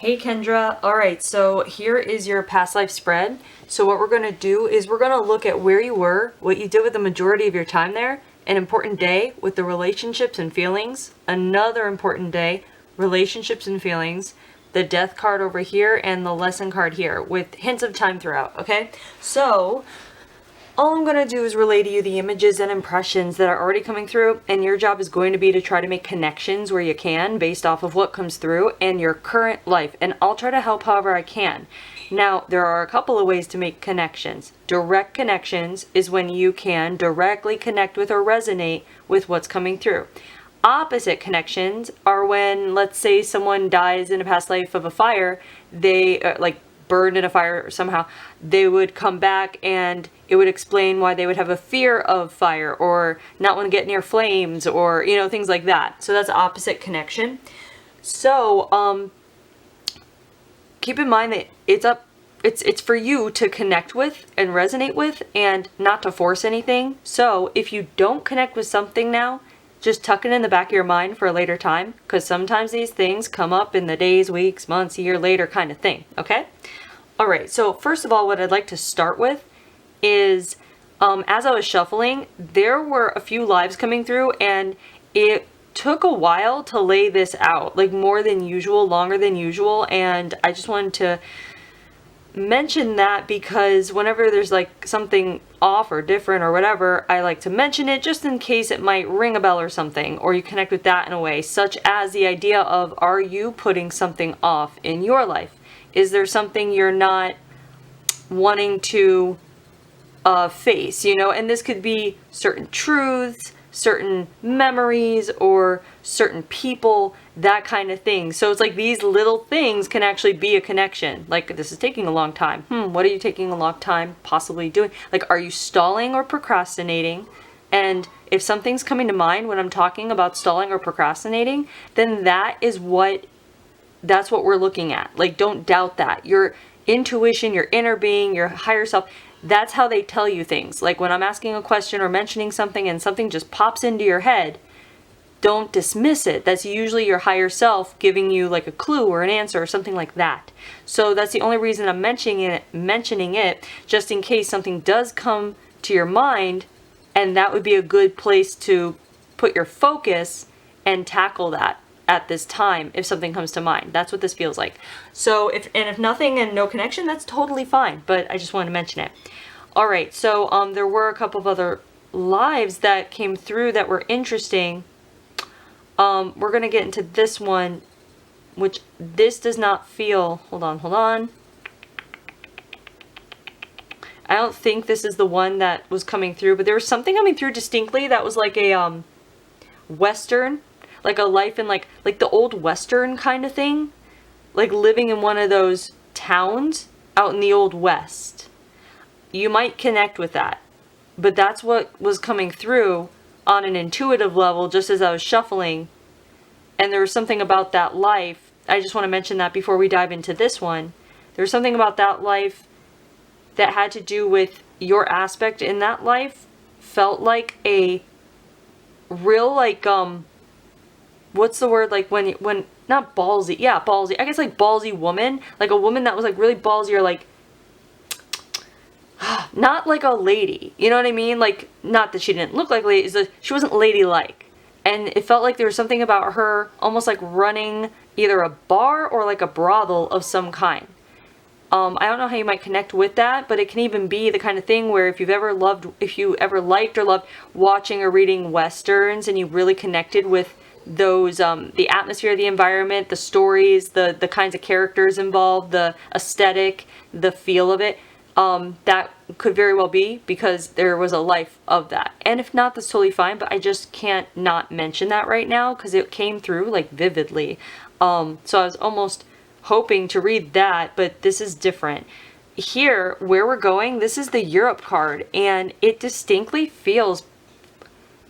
Hey Kendra, alright, so here is your past life spread. So what we're going to do is we're going to look at where you were, what you did with the majority of your time there, an important day with the relationships and feelings, another important day, relationships and feelings, the death card over here, and the lesson card here with hints of time throughout, okay? So all I'm going to do is relay to you the images and impressions that are already coming through, and your job is going to be to try to make connections where you can based off of what comes through and your current life, and I'll try to help however I can. Now, there are a couple of ways to make connections. Direct connections is when you can directly connect with or resonate with what's coming through. Opposite connections are when, let's say, someone dies in a past life of a fire, they burned in a fire somehow, they would come back and it would explain why they would have a fear of fire or not want to get near flames or, things like that. So that's opposite connection. So, keep in mind that it's for you to connect with and resonate with and not to force anything. So if you don't connect with something now, just tuck it in the back of your mind for a later time, because sometimes these things come up in the days, weeks, months, a year later kind of thing, okay? All right, so first of all, what I'd like to start with is, as I was shuffling, there were a few lives coming through, and it took a while to lay this out, like more than usual, longer than usual, and I just wanted to mention that because whenever there's like something off or different or whatever, I like to mention it just in case it might ring a bell or something, or you connect with that in a way, such as the idea of, are you putting something off in your life? Is there something you're not wanting to face, and this could be certain truths, certain memories, or certain people, that kind of thing. So it's like these little things can actually be a connection. Like, this is taking a long time. What are you taking a long time possibly doing? Like, are you stalling or procrastinating? And if something's coming to mind when I'm talking about stalling or procrastinating, then that's what we're looking at. Like, don't doubt that. Your intuition, your inner being, your higher self, that's how they tell you things. Like when I'm asking a question or mentioning something and something just pops into your head, don't dismiss it. That's usually your higher self giving you like a clue or an answer or something like that. So that's the only reason I'm mentioning it, just in case something does come to your mind, and that would be a good place to put your focus and tackle that at this time if something comes to mind. That's what this feels like. So if nothing and no connection, that's totally fine, but I just wanted to mention it. All right, so there were a couple of other lives that came through that were interesting. We're going to get into this one, which this does not feel, hold on. I don't think this is the one that was coming through, but there was something coming through distinctly that was like a Western, like a life in like the old Western kind of thing, like living in one of those towns out in the old West. You might connect with that, but that's what was coming through on an intuitive level just as I was shuffling. And there was something about that life. I just want to mention that before we dive into this one. There was something about that life that had to do with your aspect in that life felt like a real, like, what's the word, like when not ballsy, yeah, ballsy, I guess like ballsy woman, like a woman that was like really ballsy, or like not like a lady, you know what I mean? Like, not that she didn't look like a lady, she wasn't ladylike. And it felt like there was something about her almost like running either a bar or like a brothel of some kind. I don't know how you might connect with that, but it can even be the kind of thing where if you ever liked or loved watching or reading Westerns and you really connected with those, the atmosphere, the environment, the stories, the kinds of characters involved, the aesthetic, the feel of it, that could very well be because there was a life of that. And if not, that's totally fine, but I just can't not mention that right now because it came through like vividly. So I was almost hoping to read that, but this is different. Here, where we're going, this is the Europe card, and it distinctly feels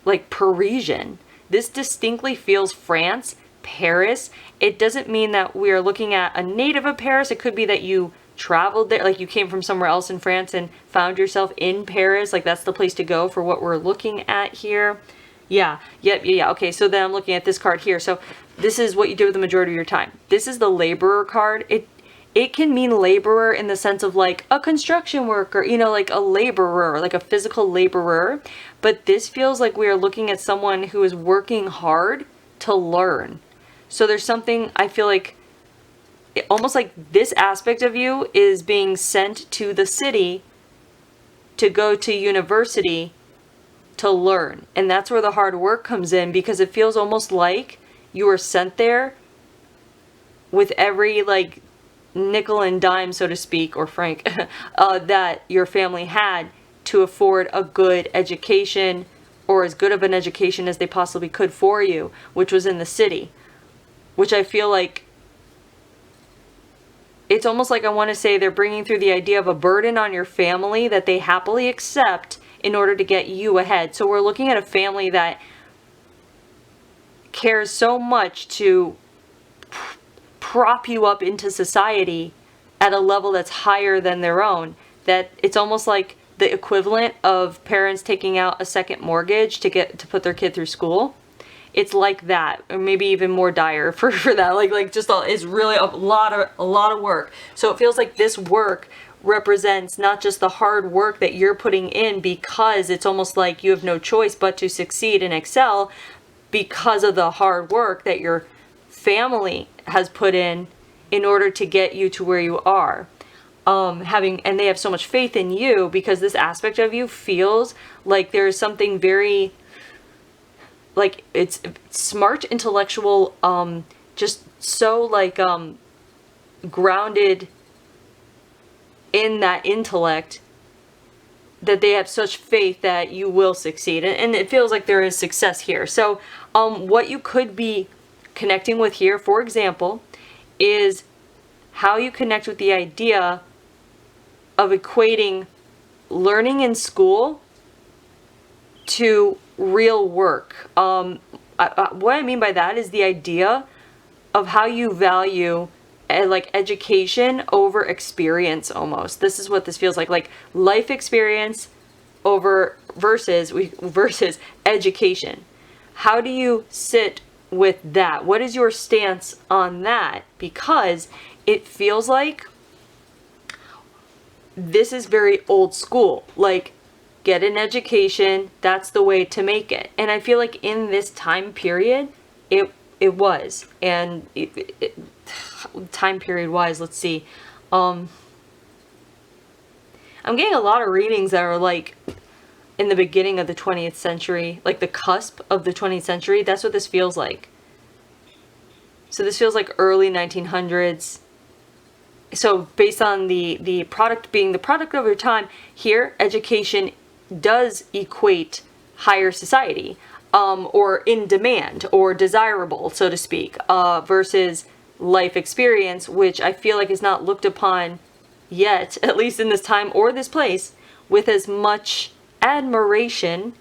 like Parisian. This distinctly feels France, Paris. It doesn't mean that we are looking at a native of Paris. It could be that you traveled there, like you came from somewhere else in France and found yourself in Paris. Like that's the place to go for what we're looking at here. Yeah. Okay, so then I'm looking at this card here. So this is what you do with the majority of your time. This is the laborer card. It can mean laborer in the sense of like a construction worker, you know, like a laborer, like a physical laborer. But this feels like we are looking at someone who is working hard to learn. So there's something, I feel like, almost like this aspect of you is being sent to the city to go to university to learn. And that's where the hard work comes in, because it feels almost like you were sent there with every like nickel and dime, so to speak, or franc, that your family had to afford a good education, or as good of an education as they possibly could for you, which was in the city. Which I feel like, it's almost like I want to say they're bringing through the idea of a burden on your family that they happily accept in order to get you ahead. So we're looking at a family that cares so much to prop you up into society at a level that's higher than their own, that it's almost like the equivalent of parents taking out a second mortgage to put their kid through school. It's like that, or maybe even more dire for that. Like just it's really a lot of work. So it feels like this work represents not just the hard work that you're putting in, because it's almost like you have no choice but to succeed and excel because of the hard work that your family has put in order to get you to where you are. And they have so much faith in you, because this aspect of you feels like there's something very, like, it's smart, intellectual, just so like grounded in that intellect, that they have such faith that you will succeed. And it feels like there is success here. So what you could be connecting with here, for example, is how you connect with the idea of equating learning in school to real work. What I mean by that is the idea of how you value like education over experience almost. This is what this feels like life experience over versus education. How do you sit with that? What is your stance on that? Because it feels like this is very old school. Like, get an education, that's the way to make it. And I feel like in this time period, it was. And time period wise, let's see. I'm getting a lot of readings that are like in the beginning of the 20th century, like the cusp of the 20th century. That's what this feels like. So this feels like early 1900s. So based on the product being the product of your time, here education does equate higher society, or in demand or desirable, so to speak, versus life experience, which I feel like is not looked upon yet, at least in this time or this place, with as much admiration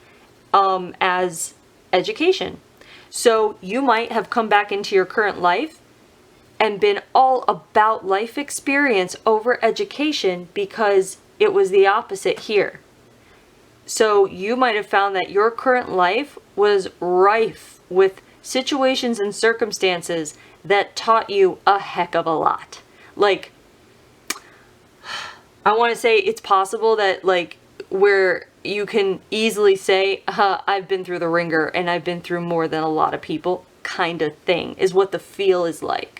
as education. So you might have come back into your current life and been all about life experience over education, because it was the opposite here. So you might have found that your current life was rife with situations and circumstances that taught you a heck of a lot. Like, I want to say it's possible that, like, where you can easily say, I've been through the ringer and I've been through more than a lot of people, kind of thing, is what the feel is like.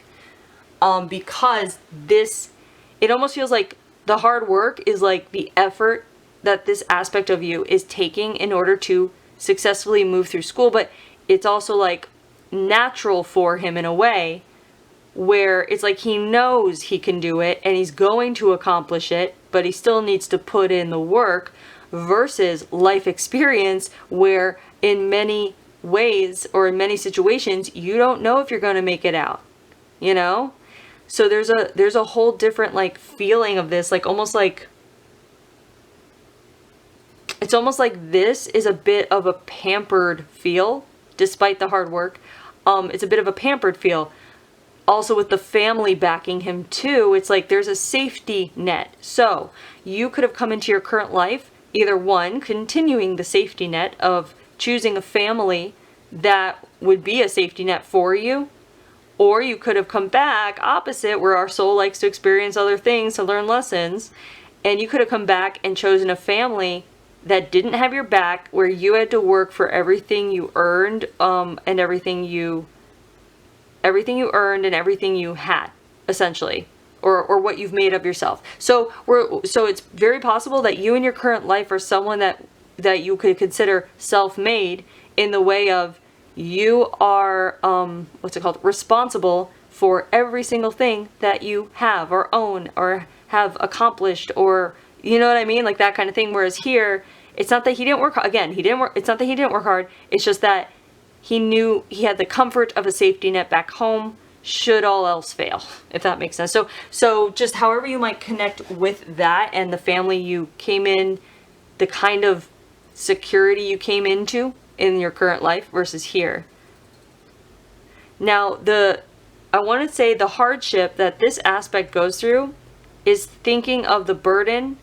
Because it almost feels like the hard work is like the effort that this aspect of you is taking in order to successfully move through school, but it's also like natural for him in a way where it's like he knows he can do it and he's going to accomplish it, but he still needs to put in the work, versus life experience where in many ways or in many situations you don't know if you're going to make it out, you know? So there's a whole different like feeling of this, like almost like it's almost like this is a bit of a pampered feel, despite the hard work. It's a bit of a pampered feel. Also with the family backing him too, it's like there's a safety net. So you could have come into your current life, either one, continuing the safety net of choosing a family that would be a safety net for you, Or you could have come back opposite, where our soul likes to experience other things to learn lessons, and you could have come back and chosen a family that didn't have your back, where you had to work for everything you earned, and everything you earned and everything you had, essentially, or what you've made of yourself. So it's very possible that you in your current life are someone that you could consider self-made, in the way of you are responsible for every single thing that you have or own or have accomplished, or you know what I mean, like that kind of thing. Whereas here, it's not that he didn't work again. It's not that he didn't work hard. It's just that he knew he had the comfort of a safety net back home, should all else fail, if that makes sense. So just however you might connect with that and the family you came in, the kind of security you came into in your current life versus here. Now, I want to say the hardship that this aspect goes through is thinking of the burden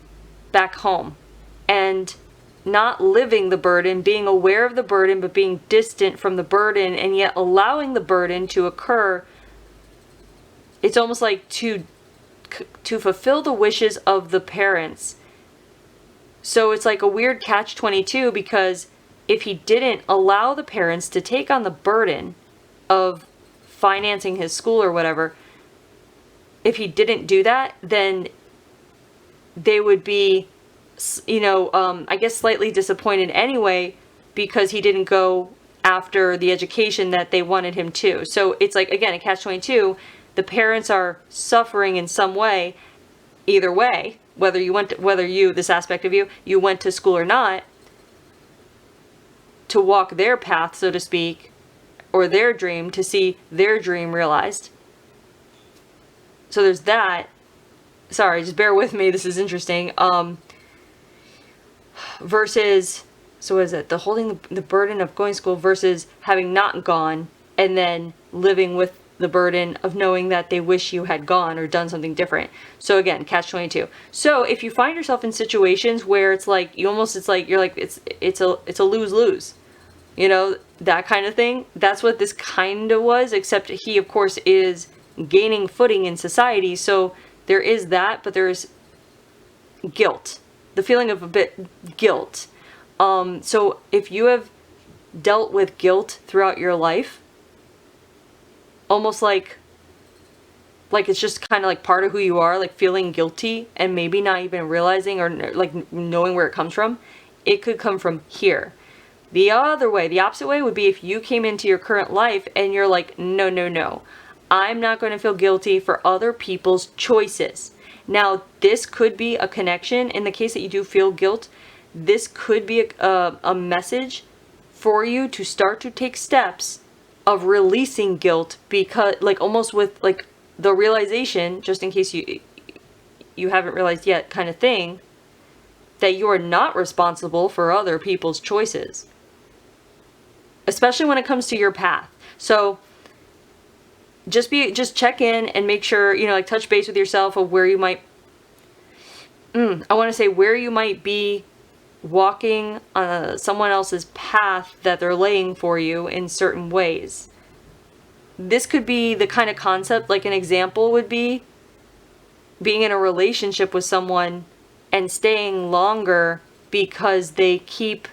back home and not living the burden, being aware of the burden, but being distant from the burden, and yet allowing the burden to occur. It's almost like to fulfill the wishes of the parents. So it's like a weird catch-22, because if he didn't allow the parents to take on the burden of financing his school or whatever, if he didn't do that, then they would be, I guess slightly disappointed anyway, because he didn't go after the education that they wanted him to. So it's like, again, a catch-22. The parents are suffering in some way, either way, whether this aspect of you went to school or not, to walk their path, so to speak, or their dream, to see their dream realized. So there's that. Sorry, just bear with me, this is interesting. Versus, so what is it? The holding the burden of going to school versus having not gone, and then living with the burden of knowing that they wish you had gone or done something different. So again, catch-22. So if you find yourself in situations where it's like it's a lose-lose, that kind of thing. That's what this kind of was, except he, of course, is gaining footing in society. So there is that, but there's guilt, the feeling of a bit guilt. So if you have dealt with guilt throughout your life, almost like it's just kind of like part of who you are, like feeling guilty and maybe not even realizing or like knowing where it comes from, it could come from here. The other way, the opposite way, would be if you came into your current life and you're like, no, I'm not going to feel guilty for other people's choices. Now, this could be a connection. In the case that you do feel guilt, this could be a message for you to start to take steps of releasing guilt, because like almost with like the realization, just in case you haven't realized yet, kind of thing, that you are not responsible for other people's choices, especially when it comes to your path. So just check in and make sure, like touch base with yourself of where you might where you might be walking on someone else's path that they're laying for you in certain ways. This could be the kind of concept, like an example would be being in a relationship with someone and staying longer because it's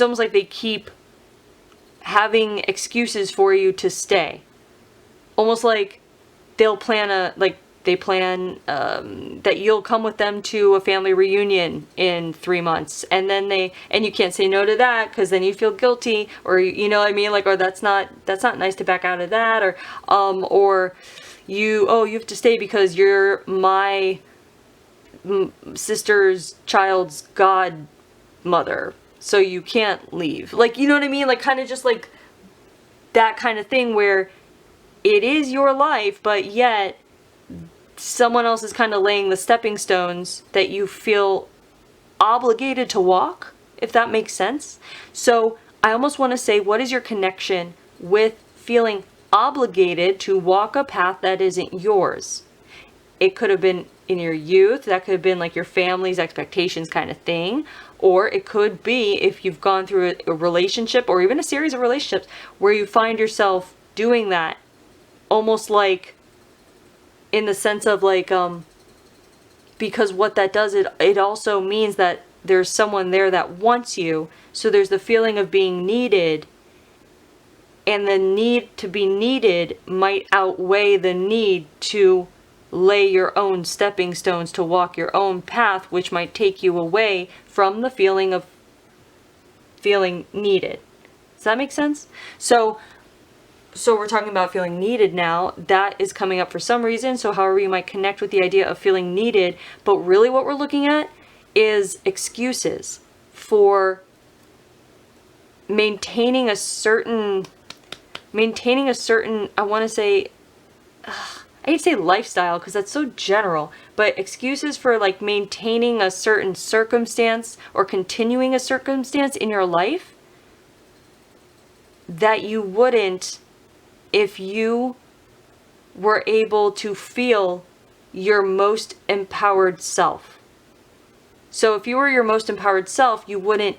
almost like they keep having excuses for you to stay. Almost like they plan that you'll come with them to a family reunion in 3 months, and then you can't say no to that because then you feel guilty, or you know what I mean, like, or that's not nice to back out of that, or you have to stay because you're my sister's child's godmother, so you can't leave. Like, you know what I mean? Like, kind of just like that kind of thing where it is your life, but yet someone else is kind of laying the stepping stones that you feel obligated to walk, if that makes sense. So I almost want to say, what is your connection with feeling obligated to walk a path that isn't yours? It could have been in your youth, that could have been like your family's expectations kind of thing, Or it could be if you've gone through a relationship or even a series of relationships where you find yourself doing that, almost like in the sense of like, because what that does, it also means that there's someone there that wants you. So there's the feeling of being needed, and the need to be needed might outweigh the need to lay your own stepping stones to walk your own path, which might take you away from the feeling of feeling needed. Does that make sense? So we're talking about feeling needed now. That is coming up for some reason. So however you might connect with the idea of feeling needed, but really what we're looking at is excuses for maintaining a certain, I want to say, I hate to say lifestyle because that's so general, but excuses for like maintaining a certain circumstance or continuing a circumstance in your life that you wouldn't if you were able to feel your most empowered self. So if you were your most empowered self, you wouldn't,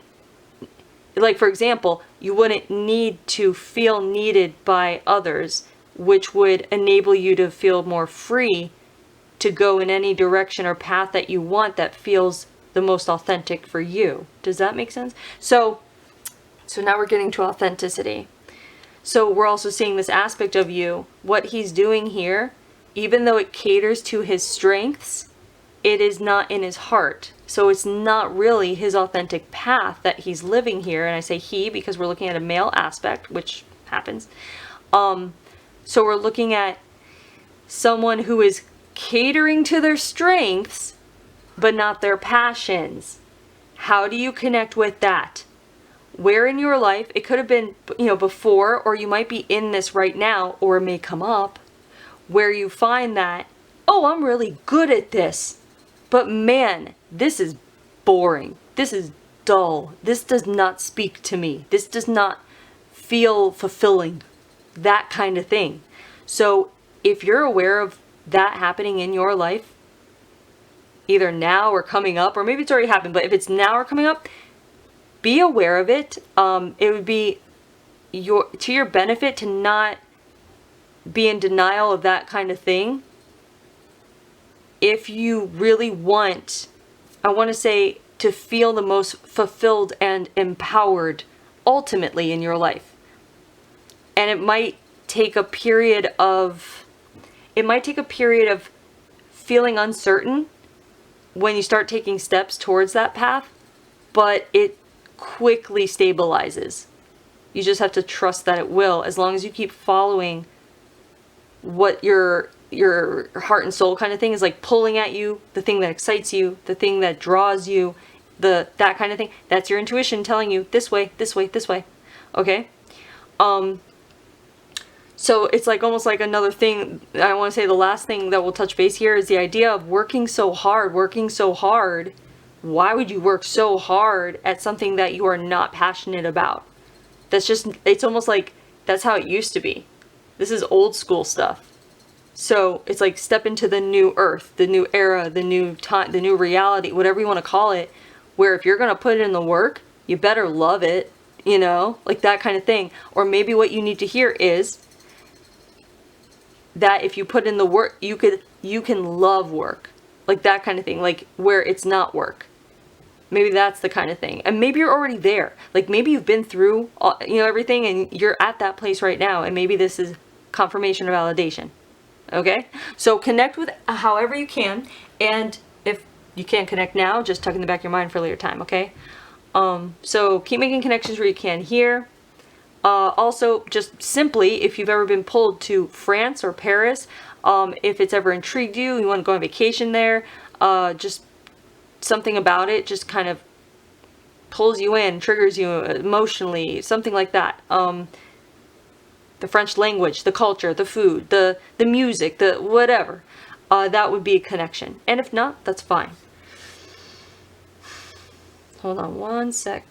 like for example, you wouldn't need to feel needed by others, which would enable you to feel more free to go in any direction or path that you want that feels the most authentic for you. Does that make sense? So now we're getting to authenticity. So we're also seeing this aspect of you. What he's doing here, even though it caters to his strengths, it is not in his heart. So it's not really his authentic path that he's living here. And I say he because we're looking at a male aspect, which happens. So we're looking at someone who is catering to their strengths, but not their passions. How do you connect with that? Where in your life, it could have been, before, or you might be in this right now, or it may come up, where you find that, oh, I'm really good at this, but man, this is boring. This is dull. This does not speak to me. This does not feel fulfilling. That kind of thing. So if you're aware of that happening in your life, either now or coming up, or maybe it's already happened, but if it's now or coming up, be aware of it. It would be to your benefit to not be in denial of that kind of thing. If you really want, I want to say, to feel the most fulfilled and empowered ultimately in your life. And it might take a period of feeling uncertain when you start taking steps towards that path, but it quickly stabilizes. You just have to trust that it will, as long as you keep following what your heart and soul kind of thing is like pulling at you, the thing that excites you, the thing that draws you, that kind of thing. That's your intuition telling you this way, this way, this way. Okay? So it's like almost like another thing. I want to say the last thing that we'll touch base here is the idea of working so hard. Why would you work so hard at something that you are not passionate about? It's almost like that's how it used to be. This is old school stuff. So it's like step into the new earth, the new era, the new time, the new reality, whatever you want to call it, where if you're going to put in the work, you better love it, like that kind of thing. Or maybe what you need to hear is that if you put in the work, you can love work, like that kind of thing, like where it's not work. Maybe that's the kind of thing. And maybe you're already there. Like maybe you've been through, everything and you're at that place right now. And maybe this is confirmation or validation. Okay? So connect with however you can. And if you can't connect now, just tuck in the back of your mind for a later time. Okay? So keep making connections where you can here. Also, just simply, if you've ever been pulled to France or Paris, if it's ever intrigued you, you want to go on vacation there, just something about it just kind of pulls you in, triggers you emotionally, something like that. The French language, the culture, the food, the music, the whatever, that would be a connection. And if not, that's fine. Hold on one sec.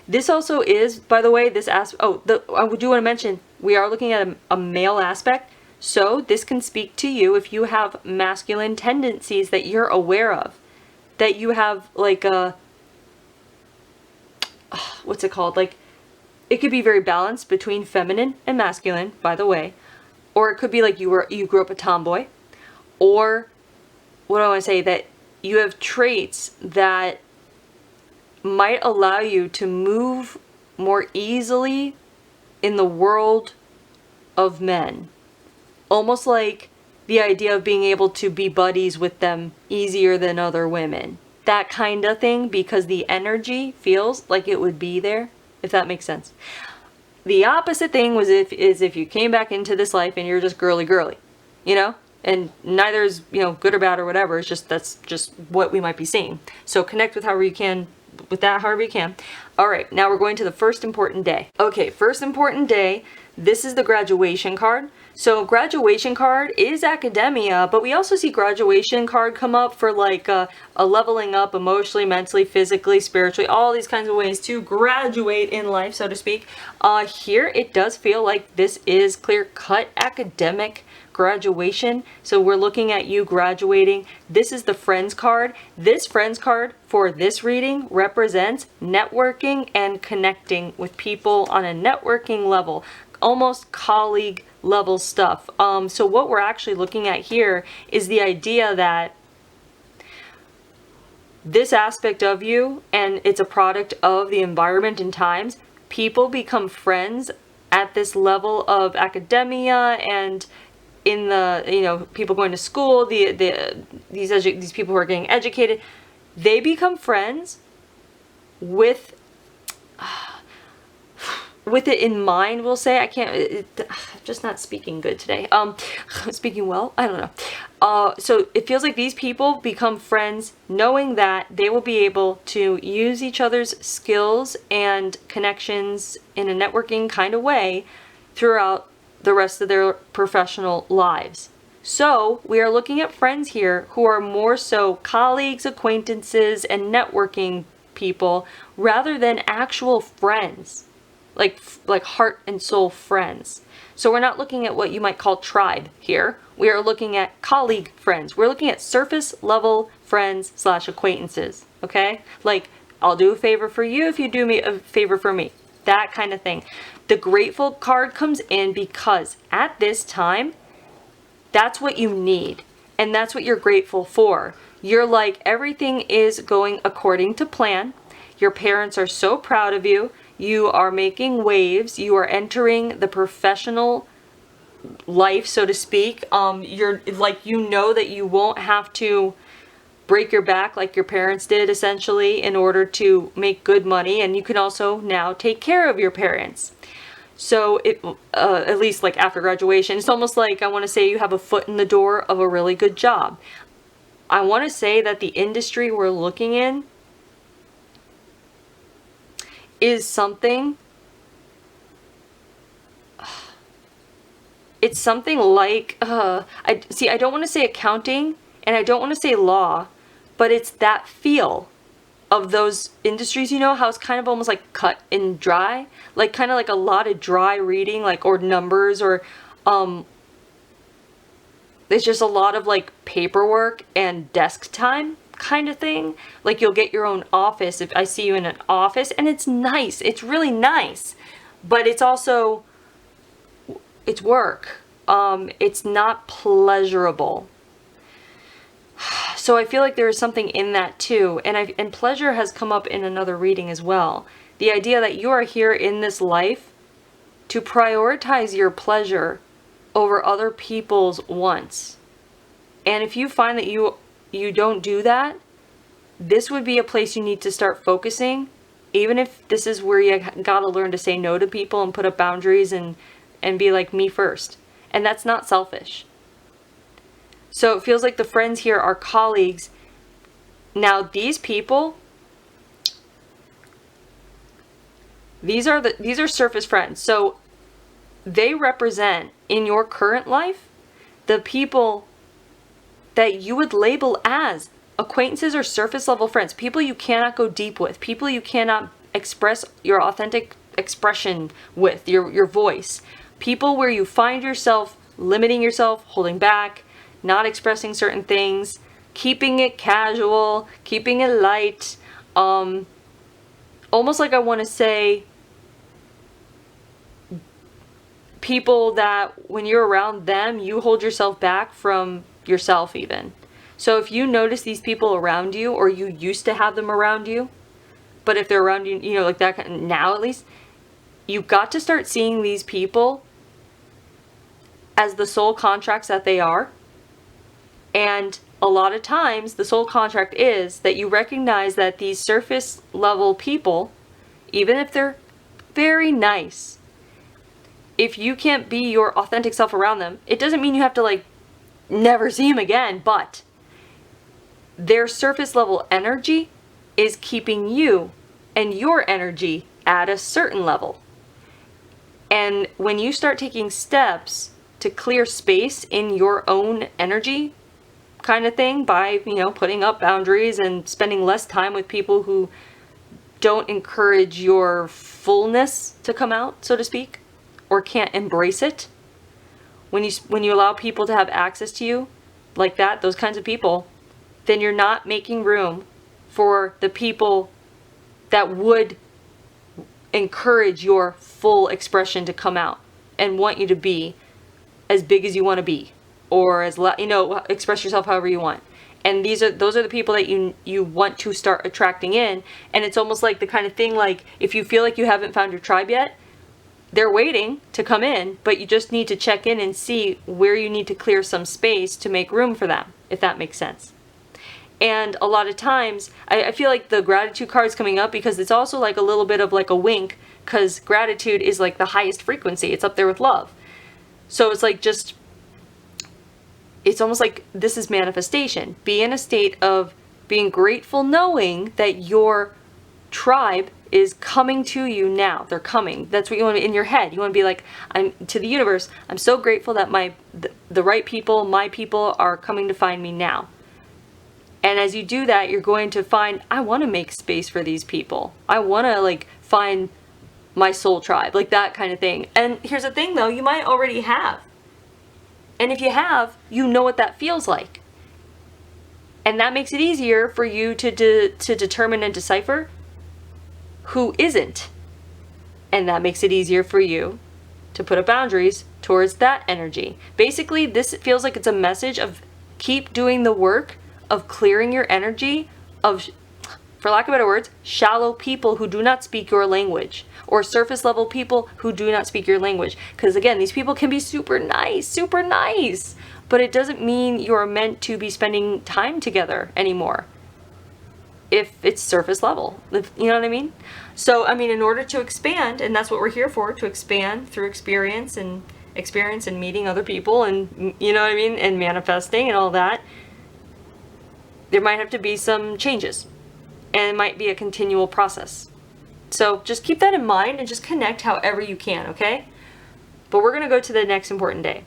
This also is, by the way, I do want to mention, we are looking at a male aspect. So this can speak to you if you have masculine tendencies that you're aware of. That you have like what's it called? Like, it could be very balanced between feminine and masculine, by the way. Or it could be like you grew up a tomboy. Or, what do I want to say? That you have traits that might allow you to move more easily in the world of men. Almost like the idea of being able to be buddies with them easier than other women. That kind of thing, because the energy feels like it would be there, if that makes sense. The opposite thing is if you came back into this life and you're just girly, you know? And neither is, good or bad or whatever. It's just, that's just what we might be seeing. So connect with however you can, with that however you can. All right, now we're going to the first important day. Okay, first important day. This is the graduation card. So graduation card is academia, but we also see graduation card come up for like a leveling up emotionally, mentally, physically, spiritually, all these kinds of ways to graduate in life, so to speak. Here it does feel like this is clear-cut academic graduation. So we're looking at you graduating. This is the friends card. This friends card for this reading represents networking and connecting with people on a networking level, almost colleague level stuff. So what we're actually looking at here is the idea that this aspect of you, and it's a product of the environment and times, people become friends at this level of academia and in the, people going to school, these people who are getting educated, they become friends with it in mind, we'll say. I'm just not speaking good today. Speaking well, I don't know. So it feels like these people become friends knowing that they will be able to use each other's skills and connections in a networking kind of way throughout the rest of their professional lives. So we are looking at friends here who are more so colleagues, acquaintances, and networking people rather than actual friends. Like heart and soul friends. So we're not looking at what you might call tribe here. We are looking at colleague friends. We're looking at surface level friends / acquaintances. Okay? Like, I'll do a favor for you if you do me a favor for me. That kind of thing. The grateful card comes in because at this time, that's what you need. And that's what you're grateful for. You're like, everything is going according to plan. Your parents are so proud of you. You are making waves. You are entering the professional life, so to speak. You're like, that you won't have to break your back like your parents did, essentially, in order to make good money. And you can also now take care of your parents. So at least like after graduation, it's almost like I want to say you have a foot in the door of a really good job. I want to say that the industry we're looking in is something, it's something like, I don't want to say accounting and I don't want to say law, but it's that feel of those industries, how it's kind of almost like cut and dry, like kind of like a lot of dry reading, like, or numbers, or there's just a lot of like paperwork and desk time kind of thing. Like, you'll get your own office. If I see you in an office, and it's nice, it's really nice, but it's also, it's work. It's not pleasurable. So I feel like there is something in that too. And pleasure has come up in another reading as well. The idea that you are here in this life to prioritize your pleasure over other people's wants. And if you find that you don't do that, this would be a place you need to start focusing. Even if this is where you gotta learn to say no to people and put up boundaries and be like, me first. And that's not selfish. So it feels like the friends here are colleagues. Now these people, these are surface friends. So they represent in your current life the people that you would label as acquaintances or surface level friends. People you cannot go deep with. People you cannot express your authentic expression with, your voice. People where you find yourself limiting yourself, holding back, not expressing certain things, keeping it casual, keeping it light, almost like I want to say people that when you're around them, you hold yourself back from yourself even. So if you notice these people around you, or you used to have them around you, but if they're around you, you know, like that now at least, you've got to start seeing these people as the soul contracts that they are. And a lot of times the soul contract is that you recognize that these surface level people, even if they're very nice, if you can't be your authentic self around them, it doesn't mean you have to like never see them again, but their surface level energy is keeping you and your energy at a certain level. And when you start taking steps to clear space in your own energy kind of thing by, you know, putting up boundaries and spending less time with people who don't encourage your fullness to come out, so to speak, or can't embrace it. When you allow people to have access to you like that, those kinds of people, then you're not making room for the people that would encourage your full expression to come out and want you to be as big as you want to be, or as you know, express yourself however you want. And those are the people that you want to start attracting in. And it's almost like the kind of thing, like if you feel like you haven't found your tribe yet, they're waiting to come in, but you just need to check in and see where you need to clear some space to make room for them, if that makes sense. And a lot of times, I feel like the gratitude card's coming up because it's also like a little bit of like a wink, because gratitude is like the highest frequency. It's up there with love. So it's like just, it's almost like this is manifestation. Be in a state of being grateful, knowing that your tribe is coming to you now. They're coming. That's what you want to be in your head. You want to be like, I'm to the universe. I'm so grateful that the right people, my people, are coming to find me now. And as you do that, you're going to find, I want to make space for these people. I want to like find my soul tribe, like that kind of thing. And here's the thing though, you might already have. And if you have, you know what that feels like. And that makes it easier for you to determine and decipher who isn't. And that makes it easier for you to put up boundaries towards that energy. Basically, this feels like it's a message of keep doing the work of clearing your energy of, for lack of better words, shallow people who do not speak your language, or surface level people who do not speak your language. Because again, these people can be super nice, but it doesn't mean you're meant to be spending time together anymore if it's surface level. You know what I mean? So, I mean, in order to expand, and that's what we're here for, to expand through experience and meeting other people, and you know what I mean, and manifesting and all that, there might have to be some changes, and it might be a continual process. So just keep that in mind and just connect however you can, okay? But we're going to go to the next important day.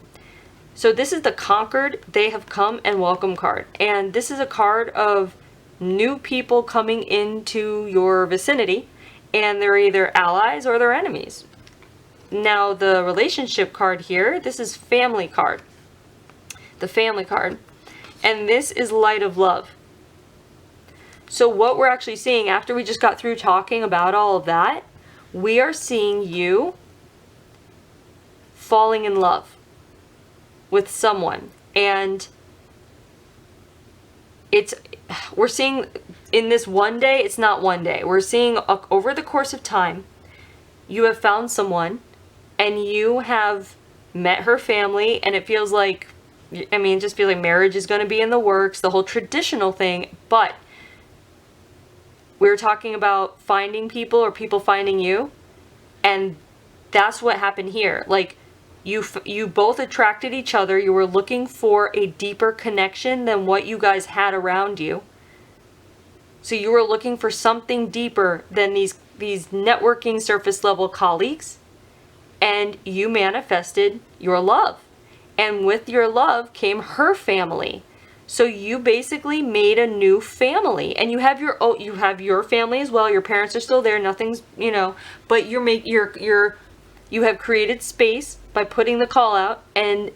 So this is the Conquered, They Have Come, and Welcome card. And this is a card of new people coming into your vicinity, and they're either allies or they're enemies. Now the relationship card here, this is family card. The family card. And this is Light of Love. So what we're actually seeing after we just got through talking about all of that, we are seeing you falling in love with someone. And we're seeing in this one day, it's not one day. We're seeing over the course of time, you have found someone and you have met her family, and it feels like, I mean, just feel like marriage is going to be in the works, the whole traditional thing. But we're talking about finding people or people finding you. And that's what happened here. Like you both attracted each other. You were looking for a deeper connection than what you guys had around you. So you were looking for something deeper than these networking surface level colleagues. And you manifested your love. And with your love came her family. So you basically made a new family, and you have your family as well. Your parents are still there. Nothing's, you know, but you have created space by putting the call out, and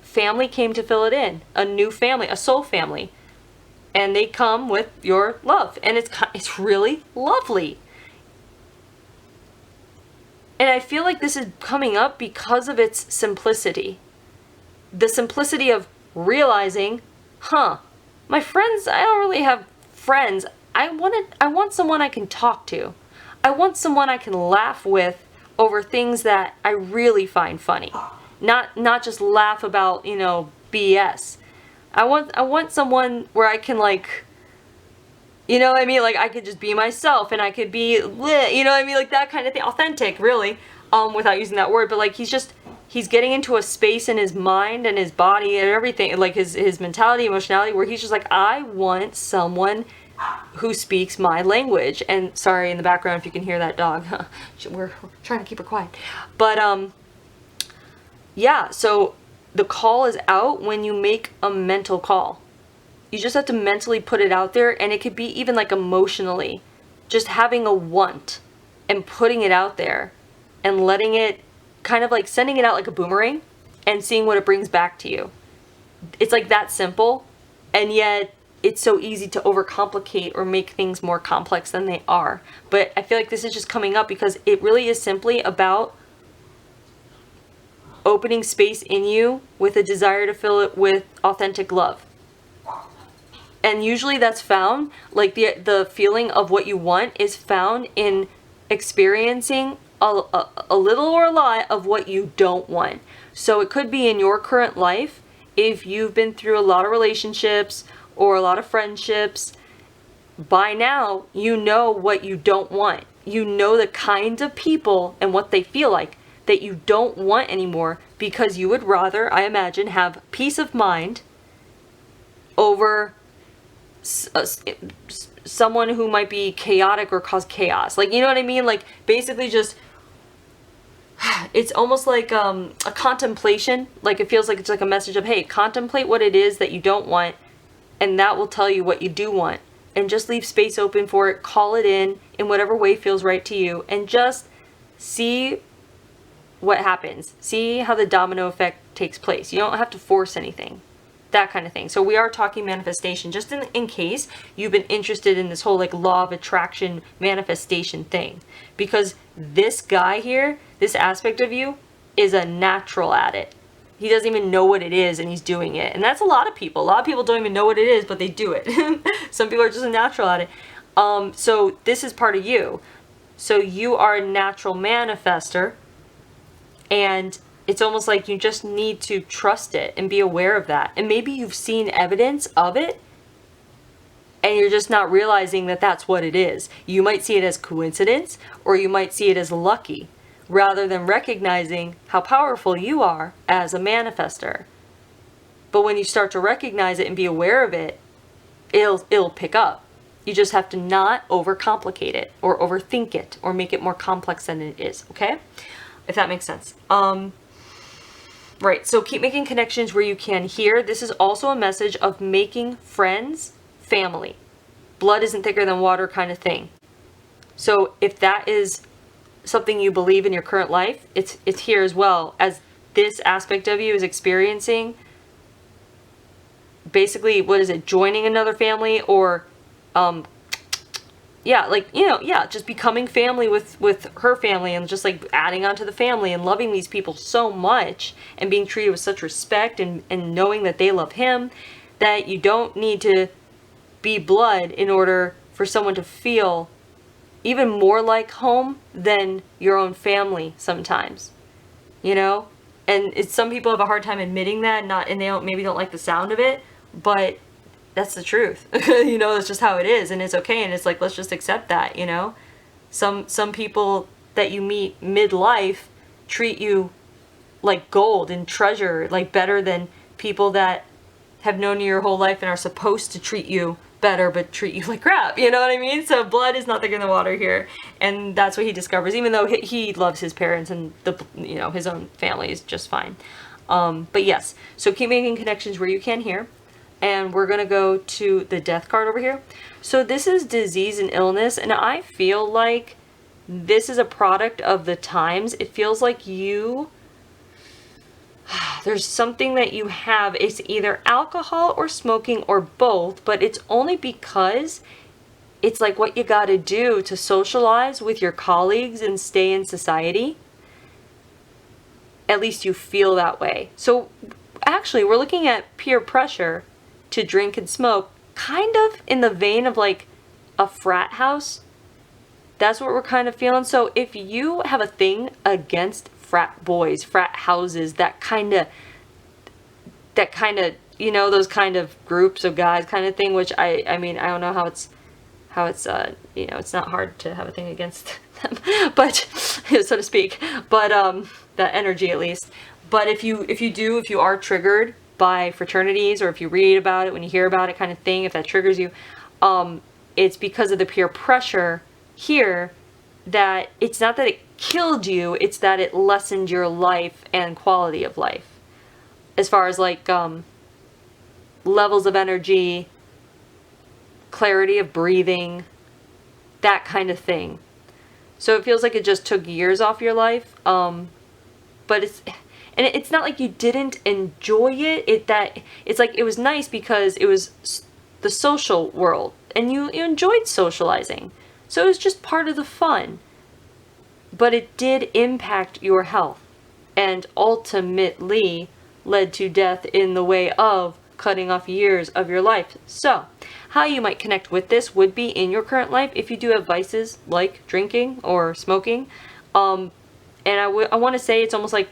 family came to fill it in. A new family, a soul family. and they come with your love, and it's really lovely. And I feel like this is coming up because of its simplicity. The simplicity of realizing, my friends, I don't really have friends. I want someone I can talk to. I want someone I can laugh with over things that I really find funny. Not just laugh about, BS. I want someone where I can, like, you know what I mean? Like, I could just be myself, and I could be lit, you know what I mean? Like, that kind of thing. Authentic, really, without using that word. But, like, he's getting into a space in his mind and his body and everything, like, his mentality, emotionality, where he's just like, I want someone who speaks my language. And sorry, in the background, if you can hear that dog. We're trying to keep her quiet. But, yeah, so the call is out when you make a mental call. You just have to mentally put it out there, and it could be even like emotionally. Just having a want and putting it out there and letting it, kind of like sending it out like a boomerang and seeing what it brings back to you. It's like that simple, and yet it's so easy to overcomplicate or make things more complex than they are. But I feel like this is just coming up because it really is simply about opening space in you with a desire to fill it with authentic love. And usually that's found, like the feeling of what you want is found in experiencing a little or a lot of what you don't want. So it could be in your current life, if you've been through a lot of relationships or a lot of friendships, by now you know what you don't want. You know the kinds of people and what they feel like that you don't want anymore, because you would rather, I imagine, have peace of mind over someone who might be chaotic or cause chaos. Like, you know what I mean? Like, basically just, it's almost like a contemplation. Like, it feels like it's like a message of, hey, contemplate what it is that you don't want, and that will tell you what you do want. And just leave space open for it. Call it in whatever way feels right to you, and just see what happens. See how the domino effect takes place. You don't have to force anything. That kind of thing. So we are talking manifestation, just in case you've been interested in this whole like law of attraction manifestation thing. Because this guy here, this aspect of you, is a natural at it. He doesn't even know what it is, and he's doing it. And that's a lot of people. A lot of people don't even know what it is, but they do it. Some people are just a natural at it. So this is part of you. So you are a natural manifester, and it's almost like you just need to trust it and be aware of that. And maybe you've seen evidence of it, and you're just not realizing that that's what it is. You might see it as coincidence, or you might see it as lucky, rather than recognizing how powerful you are as a manifester. But when you start to recognize it and be aware of it, it'll pick up. You just have to not overcomplicate it, or overthink it, or make it more complex than it is, okay? If that makes sense. Right, so keep making connections where you can here. This is also a message of making friends, family. Blood isn't thicker than water kind of thing. So if that is something you believe in your current life, it's here as well, as this aspect of you is experiencing basically, what is it, joining another family, or yeah, like, just becoming family with her family, and just like adding on to the family and loving these people so much and being treated with such respect, and knowing that they love him, that you don't need to be blood in order for someone to feel even more like home than your own family sometimes, and some people have a hard time admitting that, and they maybe don't like the sound of it, but that's the truth. That's just how it is, and it's okay, and it's like, let's just accept that. Some people that you meet midlife treat you like gold and treasure, like better than people that have known you your whole life and are supposed to treat you better but treat you like crap. You know what I mean? So blood is not thicker than water here, and that's what he discovers, even though he loves his parents, and his own family is just fine. But yes, so keep making connections where you can here. And we're going to go to the death card over here. So this is disease and illness, and I feel like this is a product of the times. It feels like you there's something that you have. It's either alcohol or smoking or both, but it's only because it's like what you got to do to socialize with your colleagues and stay in society. At least you feel that way. So actually, we're looking at peer pressure to drink and smoke, kind of in the vein of like a frat house. That's what we're kind of feeling. So if you have a thing against frat boys, frat houses, that kind of, you know, those kind of groups of guys kind of thing, which I mean, I don't know how it's, you know, it's not hard to have a thing against them, but, so to speak, but, that energy at least. But if you are triggered by fraternities, or if you read about it, when you hear about it kind of thing, if that triggers you, it's because of the peer pressure here, that it's not that it killed you, it's that it lessened your life and quality of life. As far as like, levels of energy, clarity of breathing, that kind of thing. So it feels like it just took years off your life. But it's not like you didn't enjoy it. It's like it was nice because it was the social world and you enjoyed socializing. So it was just part of the fun. But it did impact your health and ultimately led to death in the way of cutting off years of your life. So how you might connect with this would be in your current life if you do have vices like drinking or smoking. And I want to say it's almost like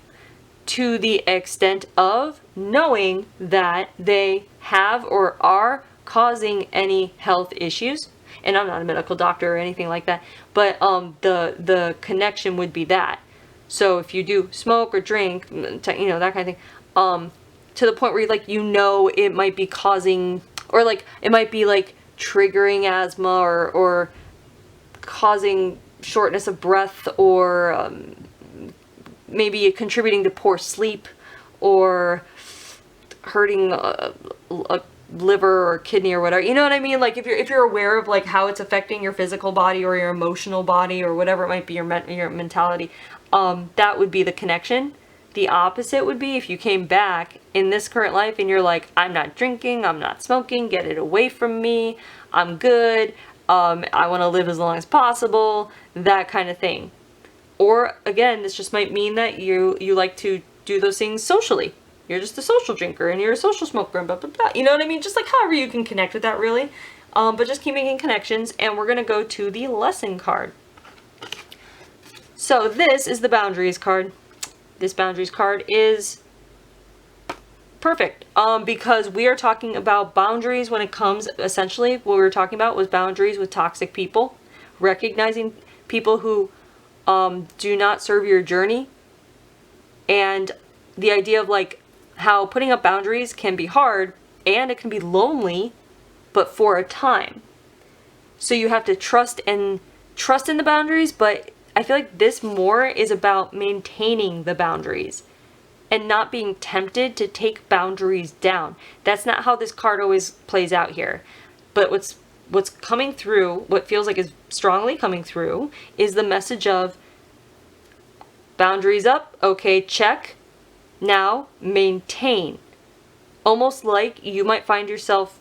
to the extent of knowing that they have or are causing any health issues. And I'm not a medical doctor or anything like that, but the connection would be that. So if you do smoke or drink, you know, that kind of thing, to the point where you know it might be causing, or like it might be like triggering asthma or causing shortness of breath, or maybe contributing to poor sleep, or hurting a liver or kidney or whatever. You know what I mean? Like if you're aware of like how it's affecting your physical body or your emotional body or whatever it might be, your mentality, that would be the connection. The opposite would be if you came back in this current life and you're like, I'm not drinking, I'm not smoking, get it away from me, I'm good, I want to live as long as possible, that kind of thing. Or again, this just might mean that you like to do those things socially. You're just a social drinker and you're a social smoker and blah, blah, blah. You know what I mean? Just like however you can connect with that really. But just keep making connections, and we're going to go to the lesson card. So this is the boundaries card. This boundaries card is perfect because we are talking about boundaries when it comes, essentially what we were talking about was boundaries with toxic people, recognizing people who do not serve your journey, and the idea of like how putting up boundaries can be hard and it can be lonely, but for a time. So you have to trust in the boundaries, but I feel like this more is about maintaining the boundaries and not being tempted to take boundaries down. That's not how this card always plays out here. But what's coming through, what feels like is strongly coming through, is the message of boundaries up, okay, check. Now maintain. Almost like you might find yourself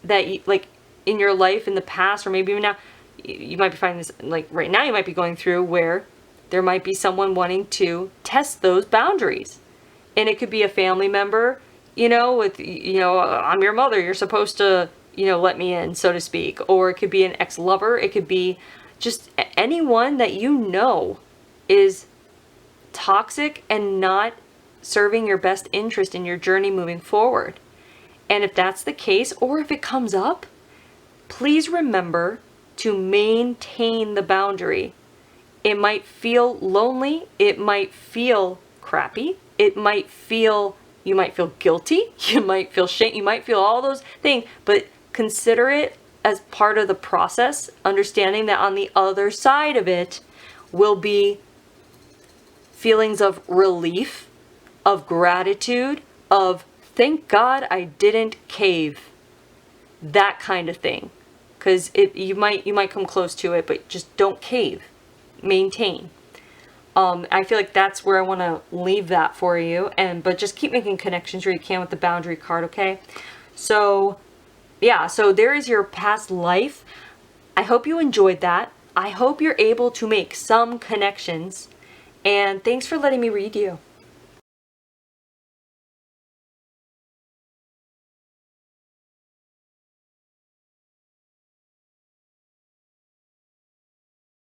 that you, like in your life in the past, or maybe even now, you might be finding this, like right now you might be going through where there might be someone wanting to test those boundaries. And it could be a family member, you know, with, you know, I'm your mother, you're supposed to, you know, let me in, so to speak. Or it could be an ex-lover. It could be just anyone that you know is toxic and not serving your best interest in your journey moving forward. And if that's the case, or if it comes up, please remember to maintain the boundary. It might feel lonely. It might feel crappy. It might feel, you might feel guilty. You might feel shame. You might feel all those things, but consider it as part of the process, understanding that on the other side of it will be feelings of relief, of gratitude, of thank God I didn't cave, that kind of thing. Because you might come close to it, but just don't cave. Maintain. I feel like that's where I want to leave that for you. But just keep making connections where you can with the boundary card, okay? So yeah, so there is your past life. I hope you enjoyed that. I hope you're able to make some connections. And thanks for letting me read you.